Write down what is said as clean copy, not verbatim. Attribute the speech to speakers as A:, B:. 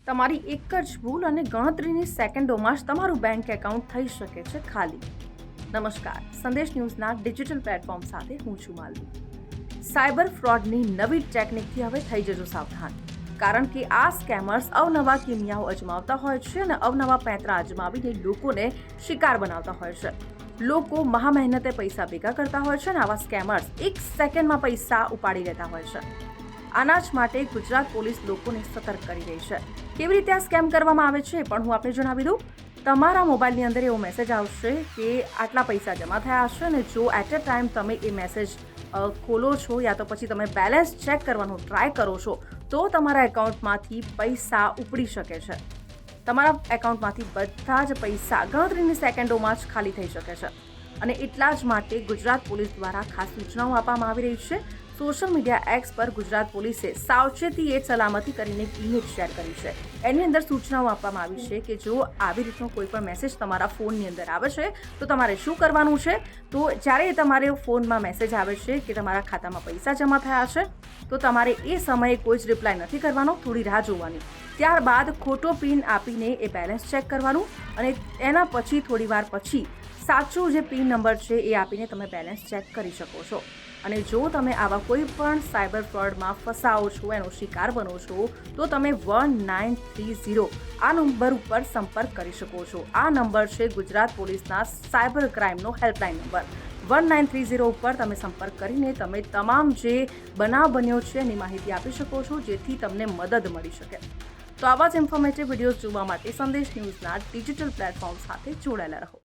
A: તમારી એક જ ભૂલ અને ગણતરીની સેકન્ડોમાં જ તમારું બેંક એકાઉન્ટ થઈ શકે છે ખાલી. નમસ્કાર, સંદેશ ન્યૂઝના ડિજિટલ પ્લેટફોર્મ સાથે હું છું માલવી. સાયબર ફ્રોડની નવી ટેકનિકથી હવે થઈ જજો સાવધાન, કારણ કે આ સ્કેમર્સ અવનવા કિમિયાઓ અજમાવતા હોય છે અને અવનવા પેંતરા અજમાવીને લોકોને શિકાર બનાવતા હોય છે. લોકો મહામહેનતે પૈસા ભેગા કરતા હોય છે અને આવા સ્કેમર્સ એક સેકન્ડમાં પૈસા ઉપાડી લેતા હોય છે. આના જ માટે ગુજરાત પોલીસ લોકોને સતર્ક કરી રહી છે. કેવી રીતે આ સ્કેમ કરવામાં આવે છે પણ હું આપને જણાવી દઉં. તમારા મોબાઈલની અંદર એવો મેસેજ આવશે કે આટલા પૈસા જમા થયા હશે અને જો એટ અ ટાઈમ તમે એ મેસેજ ખોલો છો યા તો પછી તમે બેલેન્સ ચેક કરવાનો ટ્રાય કરો છો તો તમારા એકાઉન્ટમાંથી પૈસા ઉપડી શકે છે. તમારા એકાઉન્ટમાંથી બધા જ પૈસા ગણતરીની સેકન્ડોમાં જ ખાલી થઈ શકે છે. અને એટલા જ માટે ગુજરાત પોલીસ દ્વારા ખાસ સૂચનાઓ આપવામાં આવી રહી છે. સોશિયલ મીડિયા એક્સ પર ગુજરાત પોલીસે સાવચેતી એ સલામતી કરીને એક ઇમેજ શેર કરી છે. એની અંદર સૂચનાઓ આપવામાં આવી છે કે જો આવી રીતનો કોઈ પણ મેસેજ તમારા ફોનની અંદર આવે છે તો તમારે શું કરવાનું છે. તો જ્યારે તમારે ફોનમાં મેસેજ આવે છે કે તમારા ખાતામાં પૈસા જમા થયા છે તો તમારે એ સમયે કોઈ જ રિપ્લાય નથી કરવાનો, થોડી રાહ જોવાની. ત્યારબાદ ખોટો પિન આપીને એ બેલેન્સ ચેક કરવાનું અને એના પછી થોડી વાર પછી સાચો જે પિન નંબર છે એ આપીને તમે બેલેન્સ ચેક કરી શકો છો. અને જો તમે આવા કોઈ પણ સાયબર ફ્રોડમાં ફસાઓ છો, એનો શિકાર બનો છો તો તમે 1930 આ નંબર ઉપર સંપર્ક કરી શકો છો. આ નંબર છે ગુજરાત પોલીસના સાયબર ક્રાઇમનો હેલ્પલાઇન નંબર. 1930 ઉપર તમે સંપર્ક કરીને તમે તમામ જે બનાવ બન્યો છે એની માહિતી આપી શકો છો, જેથી તમને મદદ મળી શકે. તો આવા જ ઇન્ફોર્મેટિવ વિડીયોઝ જોવા માટે સંદેશ ન્યૂઝના ડિજિટલ પ્લેટફોર્મ સાથે જોડાયેલા રહો.